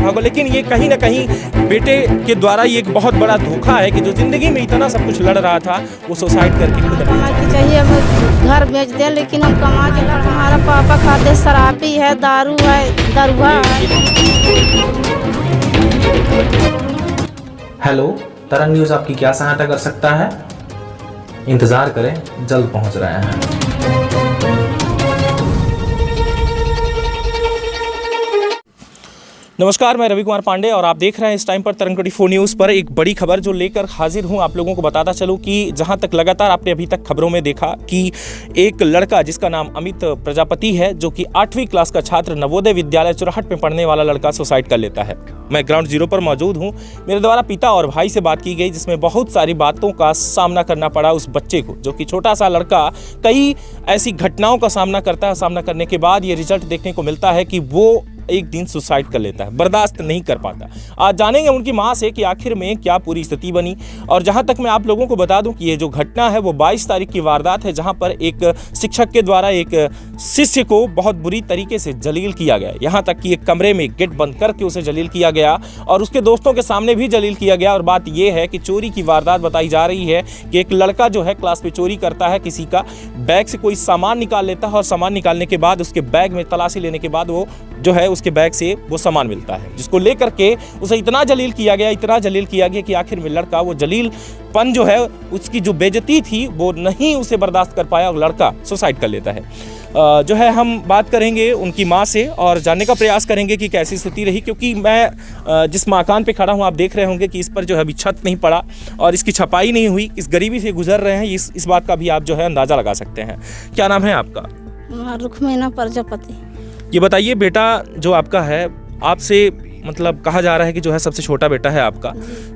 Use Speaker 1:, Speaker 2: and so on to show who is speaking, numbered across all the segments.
Speaker 1: देखा होगा, लेकिन ये कहीं ना कहीं बेटे के द्वारा ये एक बहुत बड़ा धोखा है कि जो ज़िंदगी में इतना सब कुछ लड़ रहा था वो सुसाइड करके खुद
Speaker 2: कमा के चाहिए हमें घर बेच दें, लेकिन हम कमा के ला। हमारा पापा खाते शराबी है, दारू है, दरुआ है।
Speaker 3: हेलो, तरंग न्यूज़ आपकी क्या सहायता कर सकता है? इंतज़ार करें, जल्द पहुंच रहे हैं।
Speaker 1: नमस्कार, मैं रवि कुमार पांडे और आप देख रहे हैं इस टाइम पर तरंग 24 न्यूज़ पर एक बड़ी खबर जो लेकर हाजिर हूं। आप लोगों को बताता चलूं कि जहां तक लगातार आपने अभी तक खबरों में देखा कि एक लड़का जिसका नाम अमित प्रजापति है, जो कि 8वीं क्लास का छात्र, नवोदय विद्यालय चुराहट में पढ़ने वाला लड़का सुसाइड कर लेता है। मैं ग्राउंड जीरो पर मौजूद हूँ। मेरे द्वारा पिता और भाई से बात की गई, जिसमें बहुत सारी बातों का सामना करना पड़ा उस बच्चे को, जो कि छोटा सा लड़का कई ऐसी घटनाओं का सामना करता है। सामना करने के बाद ये रिजल्ट देखने को मिलता है कि वो एक दिन सुसाइड कर लेता है, बर्दाश्त नहीं कर पाता। आज जानेंगे उनकी मां से कि आखिर में क्या पूरी स्थिति बनी। और जहां तक मैं आप लोगों को बता दूं कि ये जो घटना है वो 22 तारीख की वारदात है, जहां पर एक शिक्षक के द्वारा एक शिष्य को बहुत बुरी तरीके से जलील किया गया। यहां तक कि एक कमरे में गेट बंद करके उसे जलील किया गया और उसके दोस्तों के सामने भी जलील किया गया। और बात यह है कि चोरी की वारदात बताई जा रही है कि एक लड़का जो है क्लास में चोरी करता है, किसी का बैग से कोई सामान निकाल लेता है और सामान निकालने के बाद उसके बैग में तलाशी लेने के बाद वो जो है उसके बैग से वो सामान मिलता है, जिसको लेकर के उसे इतना जलील किया गया कि आखिर में लड़का वो जलीलपन जो है, उसकी जो बेइज्जती थी वो नहीं उसे बर्दाश्त कर पाया और लड़का सुसाइड कर लेता है। जो है हम बात करेंगे उनकी मां से और जानने का प्रयास करेंगे कि कैसी स्थिति रही, क्योंकि मैं जिस मकान पे खड़ा हूं आप देख रहे होंगे कि इस पर जो है अभी छत नहीं पड़ा और इसकी छपाई नहीं हुई। इस गरीबी से गुजर रहे हैं, इस बात का भी आप जो है अंदाज़ा लगा सकते हैं। क्या नाम है आपका?
Speaker 2: रुक्मीना प्रजापति।
Speaker 1: ये बताइए, बेटा जो आपका है, आपसे मतलब कहा जा रहा है कि जो है सबसे छोटा बेटा है आपका,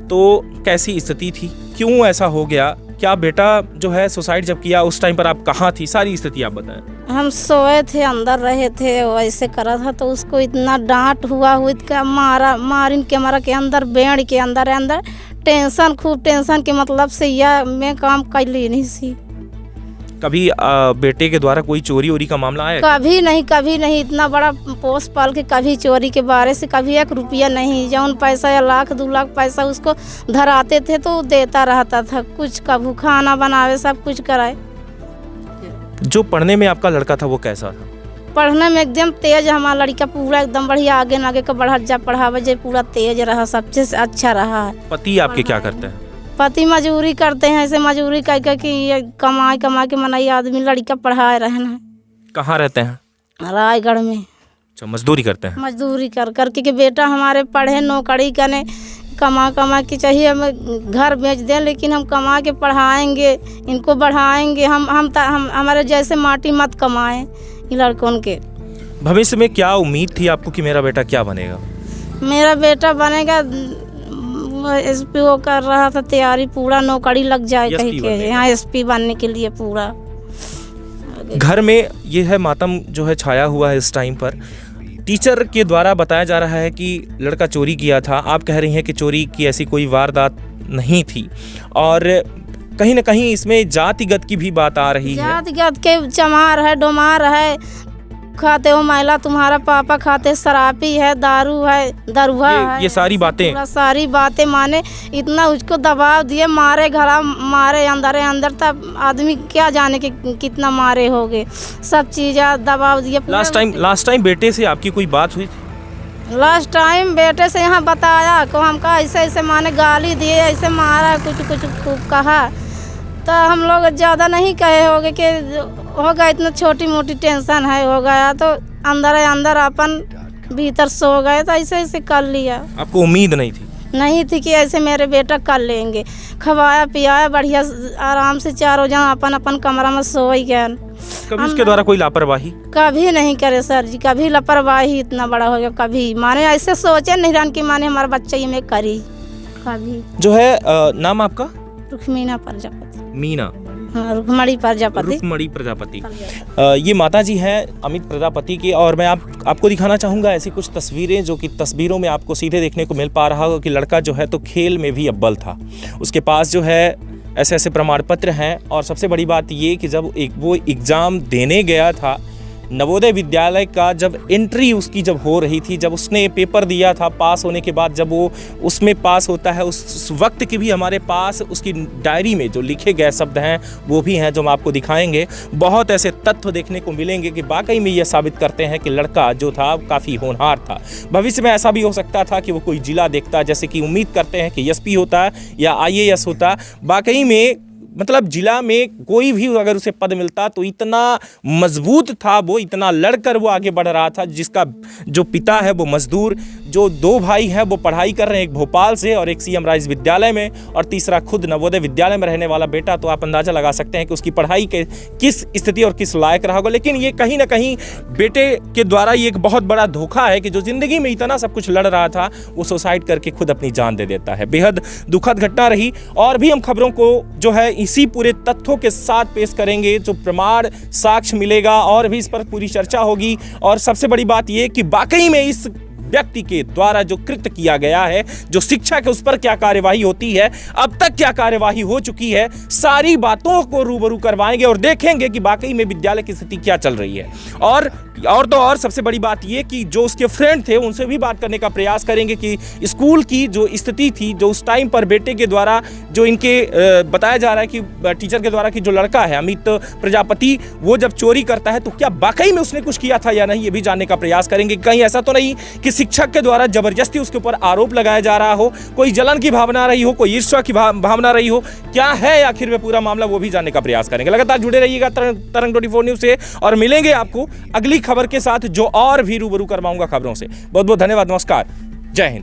Speaker 1: तो कैसी स्थिति थी, क्यों ऐसा हो गया? क्या बेटा जो है सुसाइड जब किया उस टाइम पर आप कहाँ थी? सारी स्थिति आप बताएं।
Speaker 2: हम सोए थे, अंदर रहे थे, वैसे करा था तो उसको इतना डांट हुआ मारिन कैमरा के अंदर, बेड़ के अंदर टेंशन, खूब टेंशन के मतलब से यह मैं काम कर ली नहीं सी।
Speaker 1: कभी बेटे के द्वारा कोई चोरी वोरी का मामला आया?
Speaker 2: कभी नहीं। इतना बड़ा पोस पाल के कभी चोरी के बारे से कभी 1 रुपया नहीं। जौन पैसा या 1 लाख 2 लाख पैसा उसको धराते थे तो देता रहता था, कुछ कभू खाना बनावे, सब कुछ कराए।
Speaker 1: जो पढ़ने में आपका लड़का था वो कैसा था?
Speaker 2: पढ़ने में एकदम तेज, हमारा लड़का पूरा एकदम बढ़िया, आगे का बढ़ा जा पढ़ावे जे पूरा तेज रहा, सबसे अच्छा रहा है।
Speaker 1: पति आपके क्या करते हैं?
Speaker 2: पति मजदूरी करते हैं, ऐसे मजदूरी कर कि ये कमा के मनाई आदमी लड़का पढ़ाए रहना है।
Speaker 1: कहाँ रहते हैं?
Speaker 2: रायगढ़ में।
Speaker 1: अच्छा, मजदूरी करते हैं? मजदूरी
Speaker 2: कर के बेटा हमारे पढ़े, नौकरी करने, कमा के चाहिए हमें घर बेच दें, लेकिन हम कमा के पढ़ाएंगे, इनको बढ़ाएंगे। हम हमारे जैसे माटी मत कमाएं इन लड़कों के।
Speaker 1: भविष्य में क्या उम्मीद थी आपको कि मेरा बेटा क्या बनेगा?
Speaker 2: मेरा बेटा बनेगा SP कर रहा था तैयारी, पूरा नौकरी लग जाए कहीं के, यहाँ SP बनने के लिए पूरा।
Speaker 1: घर में ये है मातम जो है छाया हुआ है इस टाइम पर। टीचर के द्वारा बताया जा रहा है कि लड़का चोरी किया था, आप कह रही हैं कि चोरी की ऐसी कोई वारदात नहीं थी, और कहीं ना कहीं इसमें जातिगत की भी बात आ रही है।
Speaker 2: जातिगत के चमार है, डोमार है, खाते हो महिला, तुम्हारा पापा खाते शराबी है, दारू है, दरुआ है,
Speaker 1: ये सारी बातें
Speaker 2: माने इतना उसको दबाव दिए, मारे घरा, मारे अंदर तब आदमी क्या जाने के कितना मारे होगे, सब चीज़ें दबाव दिए।
Speaker 1: लास्ट टाइम बेटे से आपकी कोई बात हुई?
Speaker 2: लास्ट टाइम बेटे से यहाँ बताया को हमका ऐसे माने गाली दिए, ऐसे मारा, कुछ खूब कहा, तो हम लोग ज़्यादा नहीं कहे होगे कि होगा, इतना छोटी मोटी टेंशन है, हो गया तो अंदर अपन भीतर सो गए, तो ऐसे कर लिया।
Speaker 1: आपको उम्मीद नहीं थी
Speaker 2: कि ऐसे मेरे बेटा कर लेंगे। खवाया पियाया बढ़िया, आराम से चारों जन अपन कमरा में सो ही गए।
Speaker 1: कभी उसके द्वारा कोई लापरवाही?
Speaker 2: कभी नहीं करे सर जी, कभी लापरवाही इतना बड़ा हो गया, कभी माने ऐसे सोचे नहीं रहन कि माने हमारा बच्चा ये में करी कभी।
Speaker 1: जो है नाम आपका?
Speaker 2: रुक्मीना प्रजापति।
Speaker 1: मीना?
Speaker 2: रुक्मणी
Speaker 1: प्रजापति। ये माता जी हैं अमित प्रजापति की, और मैं आपको दिखाना चाहूँगा ऐसी कुछ तस्वीरें जो कि तस्वीरों में आपको सीधे देखने को मिल पा रहा होगा कि लड़का जो है तो खेल में भी अव्वल था। उसके पास जो है ऐसे प्रमाण पत्र हैं, और सबसे बड़ी बात ये कि जब वो एग्ज़ाम देने गया था नवोदय विद्यालय का जब एंट्री उसकी जब हो रही थी, जब उसने पेपर दिया था, पास होने के बाद जब वो उसमें पास होता है, उस वक्त की भी हमारे पास उसकी डायरी में जो लिखे गए शब्द हैं वो भी हैं जो हम आपको दिखाएंगे। बहुत ऐसे तथ्य देखने को मिलेंगे कि वाकई में ये साबित करते हैं कि लड़का जो था काफ़ी होनहार था। भविष्य में ऐसा भी हो सकता था कि वो कोई जिला देखता, जैसे कि उम्मीद करते हैं कि एसपी होता या IAS होता। वाकई में मतलब जिला में कोई भी अगर उसे पद मिलता तो इतना मजबूत था वो, इतना लड़कर वो आगे बढ़ रहा था। जिसका जो पिता है वो मजदूर, जो 2 भाई हैं वो पढ़ाई कर रहे हैं, एक भोपाल से और एक CM राइज विद्यालय में, और तीसरा खुद नवोदय विद्यालय में रहने वाला बेटा। तो आप अंदाज़ा लगा सकते हैं कि उसकी पढ़ाई के किस स्थिति और किस लायक रहा होगा। लेकिन ये कहीं ना कहीं बेटे के द्वारा ये एक बहुत बड़ा धोखा है कि जो ज़िंदगी में इतना सब कुछ लड़ रहा था वो सुसाइड करके खुद अपनी जान दे देता है। बेहद दुखद घटना रही। और भी हम खबरों को जो है इसी पूरे तथ्यों के साथ पेश करेंगे, जो प्रमाण साक्ष्य मिलेगा और भी इस पर पूरी चर्चा होगी। और सबसे बड़ी बात यह कि वाकई में इस व्यक्ति के द्वारा जो कृत्य किया गया है, जो शिक्षक है, उस पर क्या कार्यवाही होती है, अब तक क्या कार्यवाही हो चुकी है, सारी बातों को रूबरू करवाएंगे और देखेंगे कि वाकई में विद्यालय की स्थिति क्या चल रही है। और सबसे बड़ी बात यह कि जो उसके फ्रेंड थे उनसे भी बात करने का प्रयास करेंगे कि स्कूल की जो स्थिति थी, जो उस टाइम पर बेटे के द्वारा जो इनके बताया जा रहा है कि टीचर के द्वारा कि जो लड़का है अमित प्रजापति, वो जब चोरी करता है तो क्या वाकई में उसने कुछ किया था या नहीं, ये भी जानने का प्रयास करेंगे। कहीं ऐसा तो नहीं कि शिक्षक के द्वारा जबरदस्ती उसके ऊपर आरोप लगाया जा रहा हो, कोई जलन की भावना रही हो, कोई ईर्ष्या की भावना रही हो, क्या है आखिर में पूरा मामला, वो भी जानने का प्रयास करेंगे। लगातार जुड़े रहिएगा तरंग 24 न्यूज़ से और मिलेंगे आपको अगली खबर के साथ, जो और भी रूबरू करवाऊंगा खबरों से। बहुत बहुत धन्यवाद, नमस्कार, जय हिंद।